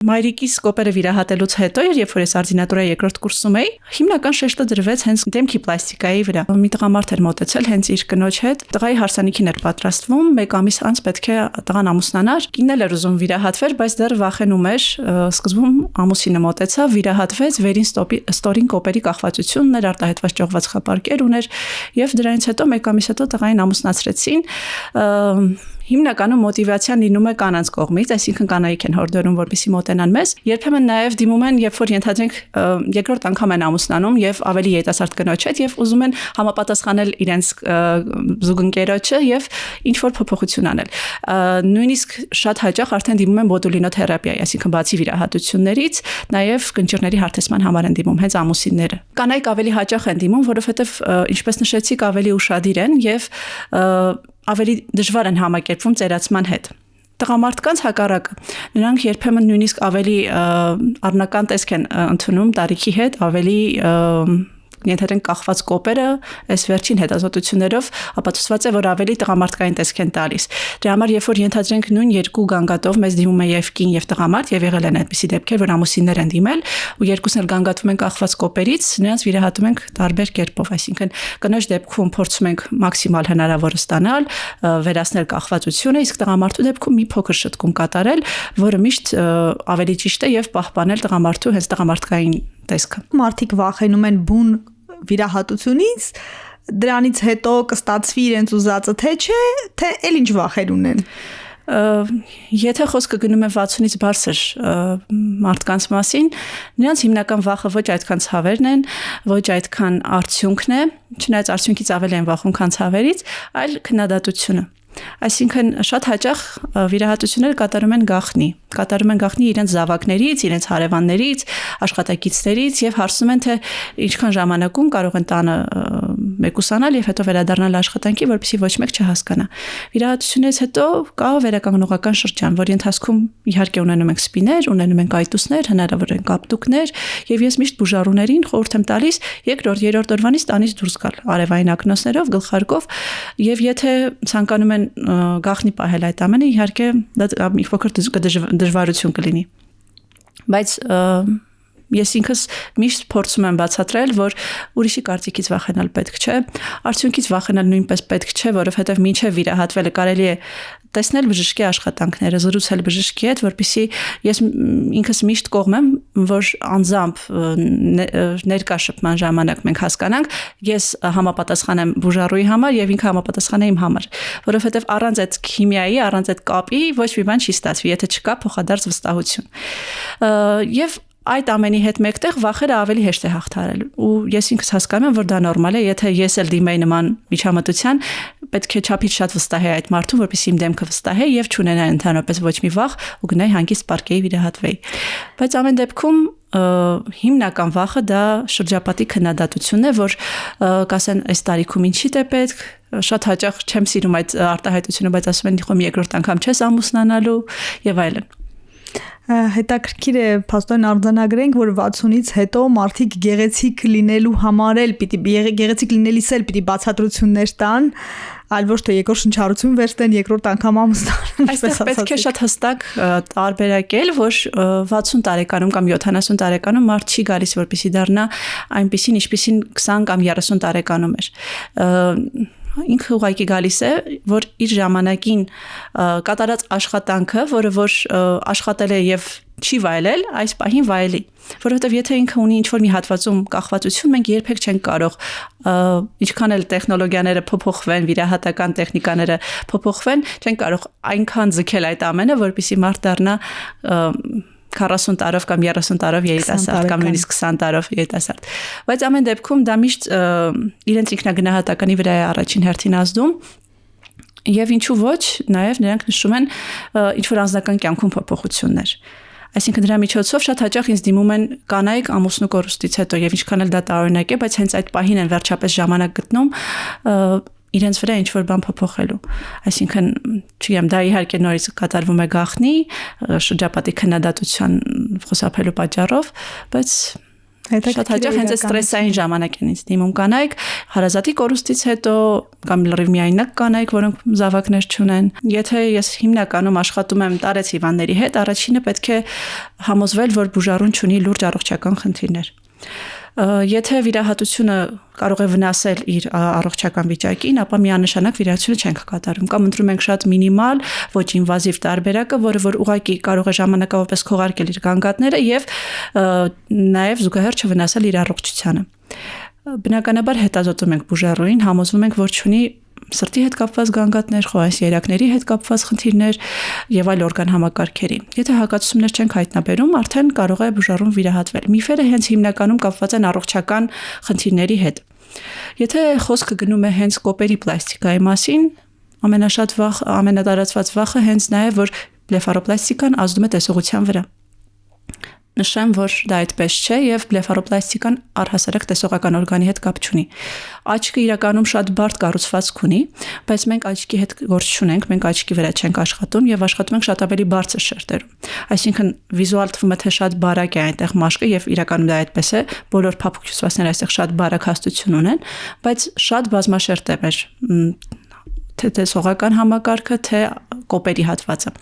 Մայրիկիս կոպերը վիրահատելուց հետո, երբ որ ես արձինատուրայի երկրորդ կուրսում էի, հիմնական շեշտը դրվեց հենց դեմքի պլաստիկայի վրա։ Մի տղամարդ էր մոտեցել հենց իր կնոջ հետ, տղայի հարսանիքին էր պատրաստվում, 1 ամիս անց պետք է տղան ամուսնանար, կինն էլ էր ուզում վիրահատվեր, բայց դեռ վախենում էր, սկզբում ամուսինը մոտեցավ, վիրահատվեց, վերին ստորին կոպերի կախվածությունն էր, արտահայտված ճողված խապարկեր ուներ, եւ դրանից հետո 1 ամիս հետո տղային ամուսնացրեցին։ Հիմնականում մոտիվացիան լինում է կանանց կողմից, այսինքն կանայք են հորդորում, որպեսզի մոտենան մեզ։ Երբեմն նաև դիմում են, երբ որ ենթադրենք երկրորդ անգամ են ամուսնանում եւ ավելի երիտասարդ կնոջ հետ եւ ուզում են համապատասխանել իրենց զուգընկերոջը եւ ինչ որ փոփոխություն անել։ Նույնիսկ շատ հաճախ արդեն դիմում են բոտուլինոթերապիայի, այսինքն բացի վիրահատություններից, նաև կնճիռների հարթեցման համար են դիմում հենց ամուսինները։ Կանայք ավելի հաճախ են դիմում, որովհետեւ ինչպես նշեցիք, ավելի ուշադիր են եւ ավելի դժվար են համակերպվում ծերացման հետ։ Տղամարդկանց հակառակը, նրանք երբեմն նույնիսկ ավելի առնական տեսք են ընդունում տարիքի հետ, ավելի ենթադրենք կախված կոպերը այս վերջին հետազոտություններով ապացուցված է, որ ավելի տղամարդկային տեսք են տալիս։ Դրա համար երբ որ ենթադրենք նույն երկու գանգատով մեզ դիմում է եւ կին եւ տղամարդ եւ եղել են այդպիսի դեպքեր, որ ամուսիններ են դիմել ու երկուսն էլ գանգատվում են կախված կոպերից, նրանց վիրահատում ենք տարբեր կերպով, այսինքն կնոջ դեպքում փորձում ենք մաքսիմալ հնարավոր ստանալ, վերացնել կախվածությունը, իսկ տղամարդու դեպքում մի փոքր շտկում կատարել, որը միշտ ավելի ճիշտ է եւ պահպանել տղամարդու հենց տղամարդկային տեսքը։ Մարդիկ վախենում են բուն վիրահատությունից, դրանից հետո կստացվի իրենց ուզածը թե չէ, թե էլ ինչ վախեր ունեն։ Եթե խոսքը գնում է 60-ից բարձր մարդկանց մասին, նրանց հիմնական վախը ոչ այդքան ցավերն են, ոչ այդքան արդյունքն է, չնայած արդյունքից ավելի են վախում, քան ցավերից, այլ քննադատությունը։ Այսինքն շատ հաճախ վիրահատությունները կատարում են գաղտնի իրենց զավակներից, իրենց հարևաններից, աշխատակիցներից եւ հարցնում են թե ինչքան ժամանակում կարող են տանը մեկուսանալ եւ հետո վերադառնալ աշխատանքի, որպեսզի ոչ մեկ չհասկանա։ Վիրահատությունից հետո կա վերականգնողական շրջան, որի ընթացքում իհարկե ունենում ենք սպիներ, ունենում ենք այտուսներ, հնարավոր են կապտուկներ եւ ես միշտ բուժառուներին խորհուրդ եմ տալիս երկրորդ, երրորդ օրվանից տանից դուրս գալ արևային ակնոցներով, գլխարկով եւ եթե ցանկանում են գաղտնի պահել այդ ամենը, իհարկե դա մի փոքր դժվարություն կլինի։ Բայց ես ինքս միշտ փորձում եմ բացատրել, որ ուրիշի կարծիքից վախենալ պետք չէ, արդյունքից վախենալ նույնպես պետք չէ, որովհետև մինչև վիրահատվելը կարելի է տեսնել բժշկի աշխատանքները, զրուցել բժշկի հետ, որպեսզի ես ինքս միշտ կողմ եմ, որ անձամբ ներկա շփման ժամանակ մենք հասկանանք, ես համապատասխան եմ բուժառուի համար եւ ինքը համապատասխան է իմ համար, որովհետեւ առանց այդ քիմիայի, առանց այդ կապի ոչ մի բան չի ստացվի, եթե չկա փոխադարձ վստահություն։ Եվ այդ ամենի հետ մեկտեղ վախերը ավելի հեշտ է հաղթահարել ու ես ինքս հասկանում եմ, որ դա նորմալ է, եթե ես էլ դիմեի նման միջամտության, պետք է չափից շատ վստահեի այդ մարդուն, որպեսզի իմ դեմքը վստահե եւ չունենա ընդհանրապես ոչ մի վախ ու գնայի հանգիստ պարկեի վիրահատվեի։ Բայց ամեն դեպքում հիմնական վախը դա շրջապատի քննադատությունն է, որ կասեն այս տարիքում ինչի՞ է պետք, շատ հաճախ չեմ սիրում այդ արտահայտությունը, բայց ասում են դիխոմ երկրորդ անգամ չես ամուսնանալու եւ այլն։ Հետաքրքիր է փաստորեն արձանագրենք, որ 60-ից հետո մարդիկ գեղեցիկ լինելու համար էլ գեղեցիկ լինելիս էլ պիտի բացատրություններ տան, այլ ոչ թե երկրորդ շնչառություն վերցնեն, երկրորդ անգամ ամուսնան։ Այստեղ պետք է շատ հստակ տարբերակել, որ 60 տարեկանում կամ 70 տարեկանում մարդ չի գալիս, որպեսզի դառնա այնպիսին, ինչպիսին 20 կամ 30 տարեկանում էր։ Ինքը ուղղակի գալիս է, որ իր ժամանակին կատարած աշխատանքը, որը որ աշխատել է եւ չի վայելել, այս պահին վայելի, որովհետեւ եթե ինքը ունի ինչ-որ մի հատվածում կախվածություն, մենք երբեք չենք կարող, ինչքան էլ տեխնոլոգիաները փոփոխվեն, վիրահատական տեխնիկաները փոփոխվեն, չենք կարող այնքան ձգել այդ ամենը, որպեսզի մարդ դառնա 40 տարով կամ 30 տարով երիտասարդ կամ նույնիսկ 20 տարով երիտասարդ։ Բայց ամեն դեպքում դա միշտ իրենց ինքնագնահատականի վրա է առաջին հերթին ազդում եւ ինչու ոչ, նաեւ նրանք նշում են ինչ որ անձնական կյանքում փոփոխություններ։ Այսինքն դրա միջոցով շատ հաճախ ինձ դիմում են կանայք ամուսնու կորուստից հետո եւ ինչքան էլ դա տարօրինակ է, բայց հենց այդ պահին են վերջապես ժամանակ գտնում իրենց վրա ինչ որ բան փոփոխելու։ Այսինքն, չգիտեմ, դա իհարկե նորից կատարվում է գաղտնի, շրջապատի քննադատության խուսափելու պատճառով, բայց Շատ հաճախ հենց ստրեսային ժամանակ են ինձ դիմում կանայք, հարազատի կորուստից հետո կամ լրիվ միայնակ կանայք, որոնք զավակներ չունեն։ Եթե ես հիմնականում աշխատում եմ տարեց հիվանդների հետ, առաջինը պետք է համոզվել, որ բուժառուն չունի լուրջ առողջական խնդիրներ։ Եթե վիրահատությունը կարող է վնասել իր առողջական վիճակին, ապա միանշանակ վիրահատությունը չենք կատարում կամ ընտրում ենք շատ մինիմալ, ոչ ինվազիվ տարբերակը, որը որ ուղղակի կարող է ժամանակավորապես քողարկել իր գանգատները եւ նաեւ զուգահեռ չվնասել իր առողջությանը։ Բնականաբար հետազոտում ենք բուժառուին, համոզվում ենք, որ չունի սրտի հետ կապված գանգատներ, խոհանոց երակների հետ կապված խնդիրներ եւ այլ օրգան համակարգերի։ Եթե հակացումներ չենք հայտնաբերում, արդեն կարող է բուժառուն վիրահատվել։ Միֆերը հենց հիմնականում կապված են առողջական խնդիրների հետ։ Եթե խոսքը գնում է հենց կոպերի պլաստիկայի մասին, ամենաշատ վաղ, ամենատարածված վախը հենց նա է, որ բլեֆարոպլաստիկան ազդում է տեսողության վրա։ Նշեմ, որ դա այդպես չէ եւ բլեֆարոպլաստիկան առհասարակ տեսողական օրգանի հետ կապ չունի։ Աչքը իրականում շատ բարդ կառուցվածք ունի, բայց մենք աչքի հետ գործ չունենք, մենք աչքի վրա չենք աշխատում եւ աշխատում ենք շատ ավելի բարձր շերտերում։ Այսինքն վիզուալ թվում է թե շատ բարակ է այնտեղ մաշկը եւ իրականում դա այդպես է, բոլոր փափուկ հյուսվածքները այստեղ շատ բարակ հաստություն ունեն, բայց շատ բազմաշերտ է թե տեսողական համակարգը, թե կոպերի հատվածը։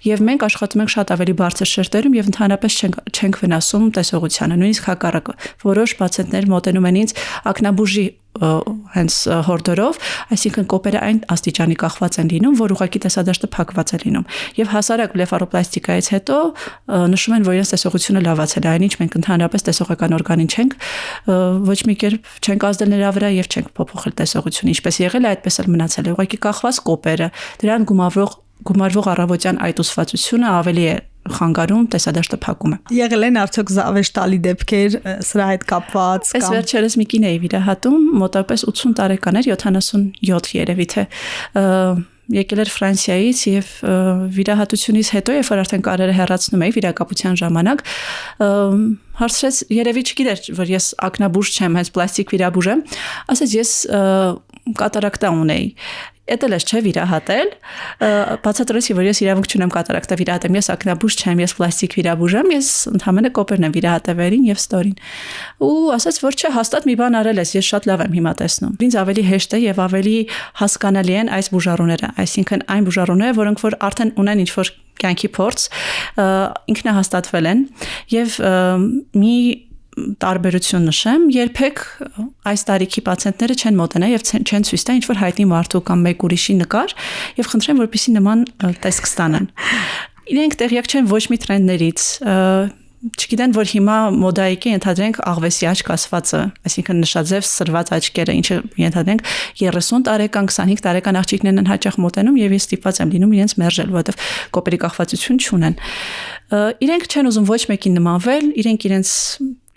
Եվ մենք աշխատում ենք շատ ավելի բարձր շերտերում եւ ընդհանրապես չենք վնասում տեսողությանը, նույնիսկ հակառակը։ Որոշ պացիենտներ մոտենում են ինձ ակնաբուժի հենց հորդորով, այսինքն կոպերը այն աստիճանի կախված են լինում, որ ուղղակի տեսադաշտը փակված է լինում։ Եվ հասարակ բլեֆարոպլաստիկայից հետո նշում են, որ իրենց տեսողությունը լավացել է, այնինչ մենք ընդհանրապես տեսողական օրգանին չենք ոչ մի կերպ չենք ազդել նրա վրա եւ չենք փոփոխել տեսողությունը, ինչպես եղել է, այդպես էլ մնացել է։ Ուղղակի կախված կոպերը, դրան գումարվող առավոտյան այտուսվածությունը ավելի է խանգարում, տեսադաշտը փակում է։ Եղել են արդյոք զավեշտալի դեպքեր սրա հետ կապված կամ։ Այս վերջերս մի կին էի վիրահատում, մոտավորապես 80 տարեկան էր, 77 երևի թե եկել էր Ֆրանսիայից եւ վիրահատությունից հետո, երբ որ արդեն կարերը հեռացնում էի վիրակապության ժամանակ, հարցրեց, երևի չգիտեր, որ ես ակնաբուժ չեմ, հենց պլաստիկ վիրաբուժ եմ, ասեց ես կատարակտա ունեի։ Էտել ես չէ վիրահատել, բացատրեցի, որ ես իրավունք չունեմ կատարակտա վիրահատեմ, ես ակնաբուժ չեմ, ես պլաստիկ վիրաբուժ եմ, ես ընդհանրապես կոպերն եմ վիրահատել վերին եւ ստորին։ Ու ասաց, որ չէ, հաստատ մի բան արել ես, ես շատ լավ եմ հիմա տեսնում։ Ինձ ավելի հեշտ է եւ ավելի հասկանալի են այս բուժառուները, այսինքն այն բուժառուները, որոնք որ արդեն ունեն ինչ-որ կյանքի փորձ, ինքնահաստատվել են եւ մի տարբերություն նշեմ, երբեք այս տարիքի պացիենտները չեն մոտենա եւ չեն ցույց տա ինչ-որ հայտնի մարդու կամ մեկ ուրիշի նկար եւ խնդրեն, որպեսզի նման տեսք ստանան։ Իրենք տեղյակ չեն ոչ մի տրենդներից, չգիտեն, որ հիմա մոդայիկ է ենթադրենք աղվեսի աչք ասվածը, այսինքն նշաձև սրված աչքերը, ինչը ենթադրենք 30 տարեկան, 25 տարեկան աղջիկներն են հաճախ մոտենում եւ ես ստիպված եմ լինում իրենց մերժել, որովհետեւ կոպերի կախվածություն չունեն։ Իրենք չեն ուզում ոչ մեկին նմանվել, իրենք իրենց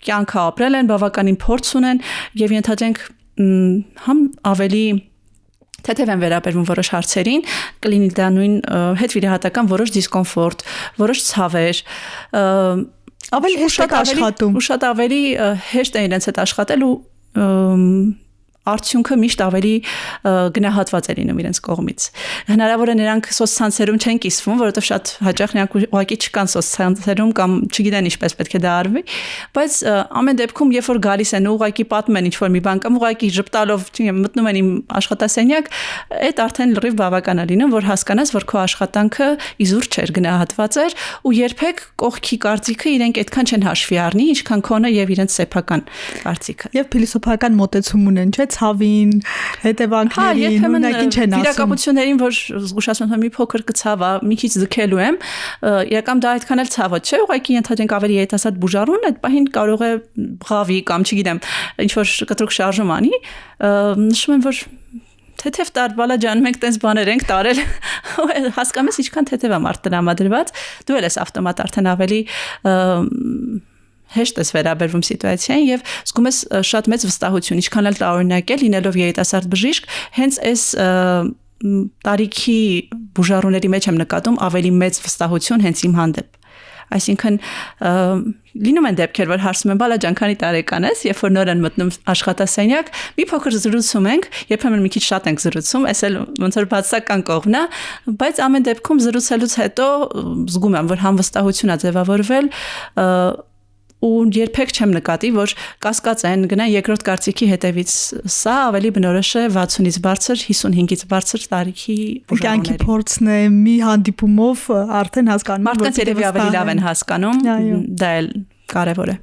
կյանքը ապրել են, բավականին փորձ ունեն եւ ենթադրենք համ ավելի թեթև են վերաբերվում որոշ հարցերին, կլինի դա նույն հետվիրահատական որոշ դիսկոմֆորտ, որոշ ցավեր, ավելի հեշտ է աշխատում, ու շատ ավելի հեշտ է իրենց հետ աշխատել ու արդյունքը միշտ ավելի գնահատված է լինում իրենց կողմից։ Հնարավոր է նրանք սոցցանցերում չեն կիսվում, որովհետև շատ հաճախ նրանք ուղղակի չկան սոցցանցերում կամ չգիտեն ինչպես պետք է դա արվի, բայց ամեն դեպքում երբ որ գալիս են ուղղակի պատմում են ինչ-որ մի բան կամ ուղղակի ժպտալով մտնում են իմ աշխատասենյակ, այդ արդեն լրիվ բավական է լինում, որ հասկանաս, որ քո աշխատանքը իզուր չէր, գնահատված էր ու երբեք կողքի կարծիքը իրենք այդքան չեն հաշվի առնի, ինչքան քոնը եւ իրենց սեփական կարծիքը։ Եվ փիլիսոփայական մոտեցում ունեն, չէ՞, ցավին, հետևանքներին, ունակին չեն ասում։ Վիրակապություններին, որ զգուշացնում եմ, մի փոքր կցավա, մի քիչ ձգելու եմ, իրական դա այդքան էլ ցավը չէ, ուղղակի ենթադրենք ավելի երիտասարդ բուժառուն այդ պահին կարող է բղավի կամ չգիտեմ, ինչ որ կտրուկ շարժում անի, նշում եմ, որ թեթև տարբալա ջան, մենք տես բաներ ենք տարել, հասկանում ես ինչքան թեթև է մարդ տրամադրված, դու ես ավտոմատ արդեն ավելի հեշտ ես վերաբերվում սիտուացիային եւ զգում ես շատ մեծ վստահություն, ինչքան էլ տարօրինակ է լինելով երիտասարդ բժիշկ, հենց այս տարիքի բուժառուների մեջ եմ նկատում ավելի մեծ վստահություն հենց իմ հանդեպ։ Այսինքն լինում են դեպքեր, որ հարցում են, բալա ջան, քանի տարեկան ես, երբ որ նոր են մտնում աշխատասենյակ, մի փոքր զրուցում ենք, երբեմն մի քիչ շատ ենք զրուցում, այս էլ ոնց որ բացական կողմն է, բայց ամեն դեպքում զրուցելուց հետո զգում եմ, որ համ վստահություն է ձևավորվել, ու երբեք չեմ նկատի, որ կասկածեն գնա երկրորդ կարծիքի հետևից։ Սա ավելի բնորոշ է 60-ից բարձր, 55-ից բարձր տարիքի կյանքի փորձն է, մի հանդիպումով արդեն հասկանում մարդկանց երևի ավելի լավ են հասկանում, դա էլ կարևոր է։